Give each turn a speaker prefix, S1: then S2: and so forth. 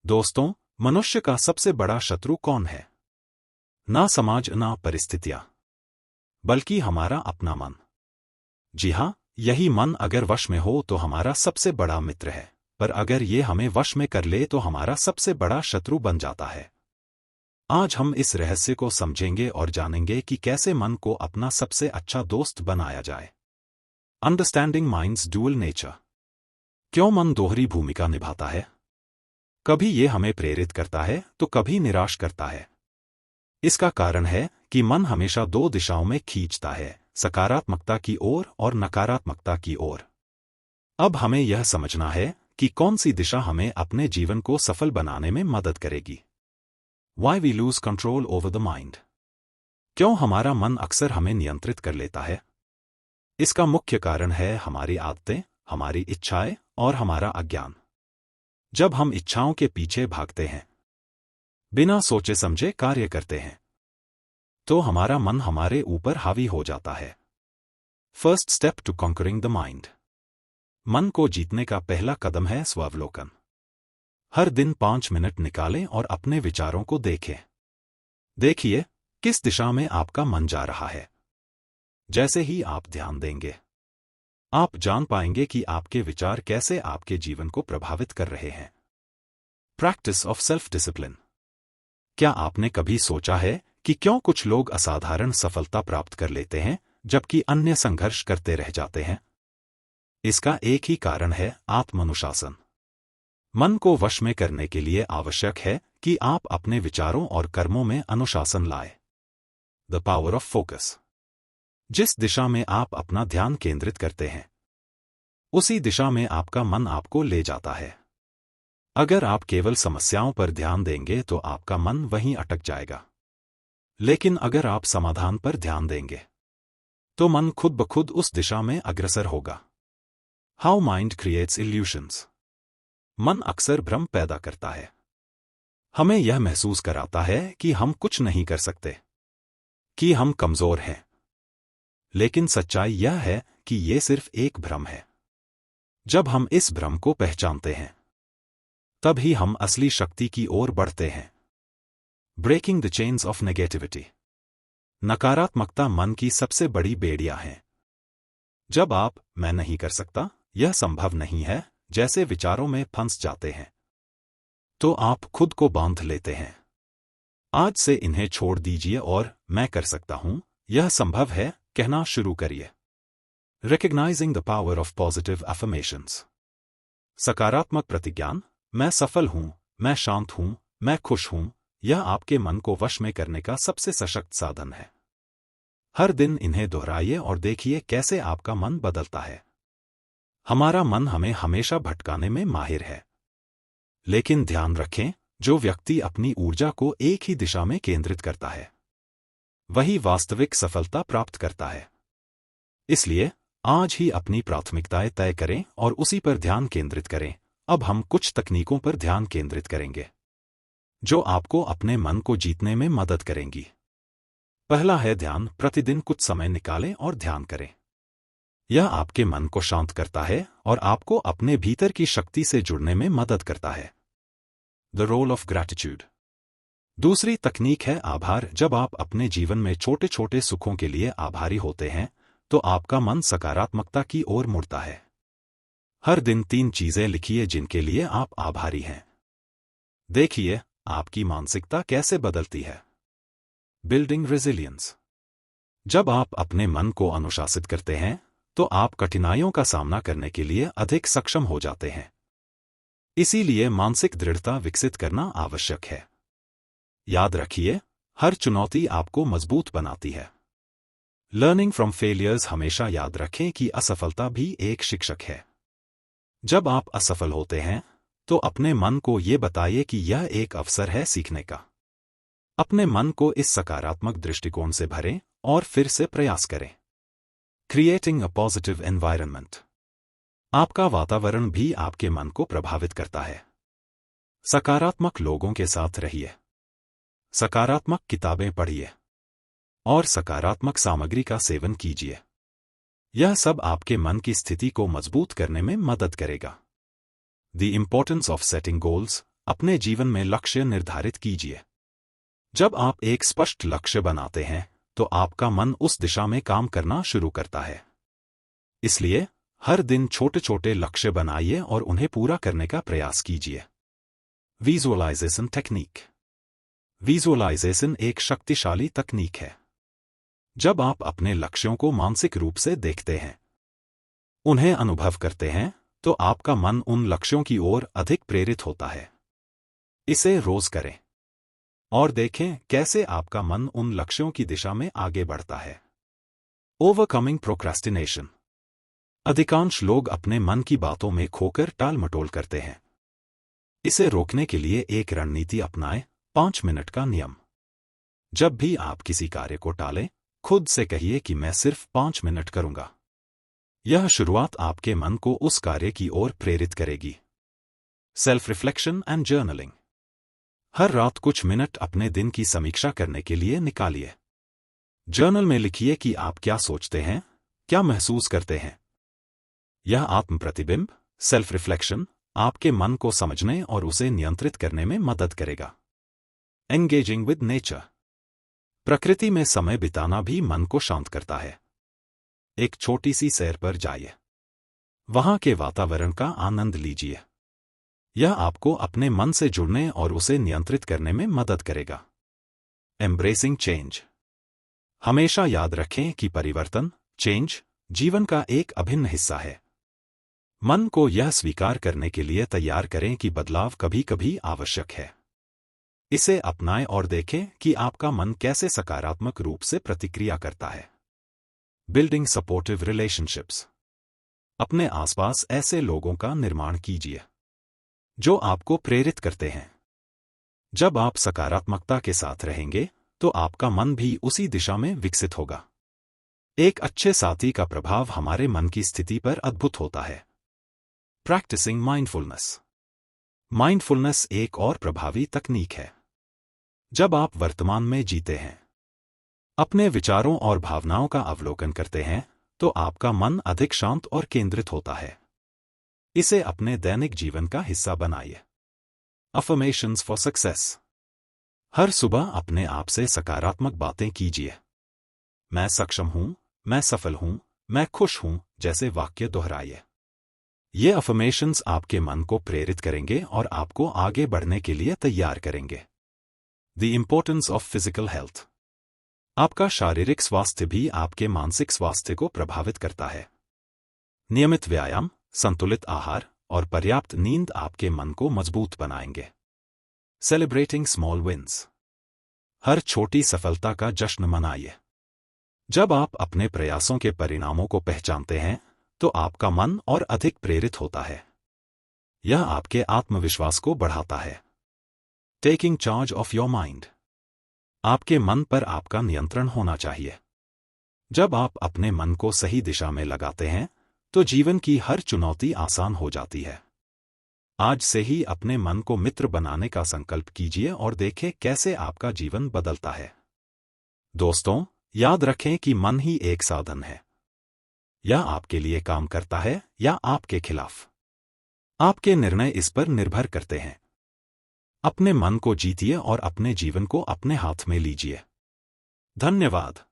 S1: दोस्तों, मनुष्य का सबसे बड़ा शत्रु कौन है? ना समाज ना परिस्थितियां, बल्कि हमारा अपना मन। जी हाँ, यही मन अगर वश में हो तो हमारा सबसे बड़ा मित्र है, पर अगर ये हमें वश में कर ले तो हमारा सबसे बड़ा शत्रु बन जाता है। आज हम इस रहस्य को समझेंगे और जानेंगे कि कैसे मन को अपना सबसे अच्छा दोस्त बनाया जाए। Understanding minds dual nature. क्यों मन दोहरी भूमिका निभाता है? कभी ये हमें प्रेरित करता है तो कभी निराश करता है। इसका कारण है कि मन हमेशा दो दिशाओं में खींचता है, सकारात्मकता की ओर और नकारात्मकता की ओर। अब हमें यह समझना है कि कौन सी दिशा हमें अपने जीवन को सफल बनाने में मदद करेगी। Why we lose control over the mind? क्यों हमारा मन अक्सर हमें नियंत्रित कर लेता है? इसका मुख्य कारण है हमारी आदतें, हमारी इच्छाएं और हमारा अज्ञान। जब हम इच्छाओं के पीछे भागते हैं, बिना सोचे समझे कार्य करते हैं, तो हमारा मन हमारे ऊपर हावी हो जाता है। First step to conquering the mind. मन को जीतने का पहला कदम है स्वावलोकन। हर दिन 5 मिनट निकालें और अपने विचारों को देखें। देखिए किस दिशा में आपका मन जा रहा है। जैसे ही आप ध्यान देंगे, आप जान पाएंगे कि आपके विचार कैसे आपके जीवन को प्रभावित कर रहे हैं। Practice of self discipline. क्या आपने कभी सोचा है कि क्यों कुछ लोग असाधारण सफलता प्राप्त कर लेते हैं जबकि अन्य संघर्ष करते रह जाते हैं? इसका एक ही कारण है, आत्मानुशासन। मन को वश में करने के लिए आवश्यक है कि आप अपने विचारों और कर्मों में अनुशासन लाएं। The power of focus. जिस दिशा में आप अपना ध्यान केंद्रित करते हैं, उसी दिशा में आपका मन आपको ले जाता है। अगर आप केवल समस्याओं पर ध्यान देंगे तो आपका मन वहीं अटक जाएगा। लेकिन अगर आप समाधान पर ध्यान देंगे, तो मन खुद ब खुद उस दिशा में अग्रसर होगा। How mind creates illusions. मन अक्सर भ्रम पैदा करता है। हमें यह महसूस कराता है कि हम कुछ नहीं कर सकते, कि हम कमजोर हैं। लेकिन सच्चाई यह है कि यह सिर्फ एक भ्रम है। जब हम इस भ्रम को पहचानते हैं, तब ही हम असली शक्ति की ओर बढ़ते हैं। Breaking the chains of negativity. नकारात्मकता मन की सबसे बड़ी बेड़ियां है। जब आप मैं नहीं कर सकता, यह संभव नहीं है जैसे विचारों में फंस जाते हैं, तो आप खुद को बांध लेते हैं। आज से इन्हें छोड़ दीजिए और मैं कर सकता हूं, यह संभव है कहना शुरू करिए। Recognising the power of positive affirmations. सकारात्मक प्रतिज्ञान, मैं सफल हूं, मैं शांत हूं, मैं खुश हूं, यह आपके मन को वश में करने का सबसे सशक्त साधन है। हर दिन इन्हें दोहराइए और देखिए कैसे आपका मन बदलता है। हमारा मन हमें हमेशा भटकाने में माहिर है, लेकिन ध्यान रखें, जो व्यक्ति अपनी ऊर्जा को एक ही दिशा में केंद्रित करता है, वही वास्तविक सफलता प्राप्त करता है। इसलिए आज ही अपनी प्राथमिकताएं तय करें और उसी पर ध्यान केंद्रित करें। अब हम कुछ तकनीकों पर ध्यान केंद्रित करेंगे, जो आपको अपने मन को जीतने में मदद करेंगी। पहला है ध्यान। प्रतिदिन कुछ समय निकालें और ध्यान करें। यह आपके मन को शांत करता है और आपको अपने भीतर की शक्ति से जुड़ने में मदद करता है। The role of gratitude. दूसरी तकनीक है आभार। जब आप अपने जीवन में छोटे छोटे सुखों के लिए आभारी होते हैं, तो आपका मन सकारात्मकता की ओर मुड़ता है। हर दिन 3 चीजें लिखिए जिनके लिए आप आभारी हैं। देखिए आपकी मानसिकता कैसे बदलती है। Building resilience. जब आप अपने मन को अनुशासित करते हैं, तो आप कठिनाइयों का सामना करने के लिए अधिक सक्षम हो जाते हैं। इसीलिए मानसिक दृढ़ता विकसित करना आवश्यक है। याद रखिए, हर चुनौती आपको मजबूत बनाती है। Learning from failures. हमेशा याद रखें कि असफलता भी एक शिक्षक है। जब आप असफल होते हैं, तो अपने मन को ये बताइए कि यह एक अवसर है सीखने का। अपने मन को इस सकारात्मक दृष्टिकोण से भरें और फिर से प्रयास करें। Creating a positive environment. आपका वातावरण भी आपके मन को प्रभावित करता है। सकारात्मक लोगों के साथ रहिए, सकारात्मक किताबें पढ़िए और सकारात्मक सामग्री का सेवन कीजिए। यह सब आपके मन की स्थिति को मजबूत करने में मदद करेगा। The importance of setting goals. अपने जीवन में लक्ष्य निर्धारित कीजिए। जब आप एक स्पष्ट लक्ष्य बनाते हैं तो आपका मन उस दिशा में काम करना शुरू करता है। इसलिए हर दिन छोटे छोटे लक्ष्य बनाइए और उन्हें पूरा करने का प्रयास कीजिए। Visualisation technique. विजुअलाइजेशन एक शक्तिशाली तकनीक है। जब आप अपने लक्ष्यों को मानसिक रूप से देखते हैं, उन्हें अनुभव करते हैं, तो आपका मन उन लक्ष्यों की ओर अधिक प्रेरित होता है। इसे रोज करें और देखें कैसे आपका मन उन लक्ष्यों की दिशा में आगे बढ़ता है। Overcoming procrastination. अधिकांश लोग अपने मन की बातों में खोकर टाल मटोल करते हैं। इसे रोकने के लिए एक रणनीति अपनाएं, 5 मिनट का नियम। जब भी आप किसी कार्य को टालें, खुद से कहिए कि मैं सिर्फ 5 मिनट करूंगा। यह शुरुआत आपके मन को उस कार्य की ओर प्रेरित करेगी। Self reflection and journaling. हर रात कुछ मिनट अपने दिन की समीक्षा करने के लिए निकालिए। जर्नल में लिखिए कि आप क्या सोचते हैं, क्या महसूस करते हैं। यह आत्म प्रतिबिंब, सेल्फ रिफ्लेक्शन, आपके मन को समझने और उसे नियंत्रित करने में मदद करेगा। Engaging with nature. प्रकृति में समय बिताना भी मन को शांत करता है। एक छोटी सी सैर पर जाइए। वहां के वातावरण का आनंद लीजिए। यह आपको अपने मन से जुड़ने और उसे नियंत्रित करने में मदद करेगा। Embracing change. हमेशा याद रखें कि परिवर्तन, चेंज, जीवन का एक अभिन्न हिस्सा है। मन को यह स्वीकार करने के लिए तैयार करें कि बदलाव कभी कभी आवश्यक है। इसे अपनाएं और देखें कि आपका मन कैसे सकारात्मक रूप से प्रतिक्रिया करता है। Building supportive relationships. अपने आसपास ऐसे लोगों का निर्माण कीजिए जो आपको प्रेरित करते हैं। जब आप सकारात्मकता के साथ रहेंगे तो आपका मन भी उसी दिशा में विकसित होगा। एक अच्छे साथी का प्रभाव हमारे मन की स्थिति पर अद्भुत होता है। Practising mindfulness. माइंडफुलनेस एक और प्रभावी तकनीक है। जब आप वर्तमान में जीते हैं, अपने विचारों और भावनाओं का अवलोकन करते हैं, तो आपका मन अधिक शांत और केंद्रित होता है। इसे अपने दैनिक जीवन का हिस्सा बनाइए। Affirmations for success. हर सुबह अपने आप से सकारात्मक बातें कीजिए। मैं सक्षम हूं, मैं सफल हूं, मैं खुश हूं जैसे वाक्य दोहराइए। ये अफर्मेशंस आपके मन को प्रेरित करेंगे और आपको आगे बढ़ने के लिए तैयार करेंगे। The importance of physical health. आपका शारीरिक स्वास्थ्य भी आपके मानसिक स्वास्थ्य को प्रभावित करता है। नियमित व्यायाम, संतुलित आहार और पर्याप्त नींद आपके मन को मजबूत बनाएंगे। Celebrating small wins. हर छोटी सफलता का जश्न मनाइए। जब आप अपने प्रयासों के परिणामों को पहचानते हैं, तो आपका मन और अधिक प्रेरित होता है। यह आपके आत्मविश्वास को बढ़ाता है। Taking charge of your mind. आपके मन पर आपका नियंत्रण होना चाहिए। जब आप अपने मन को सही दिशा में लगाते हैं, तो जीवन की हर चुनौती आसान हो जाती है। आज से ही अपने मन को मित्र बनाने का संकल्प कीजिए और देखें कैसे आपका जीवन बदलता है। दोस्तों, याद रखें कि मन ही एक साधन है। यह आपके लिए काम करता है या आपके खिलाफ। आपके निर्णय इस पर निर्भर करते हैं। अपने मन को जीतिए और अपने जीवन को अपने हाथ में लीजिए। धन्यवाद।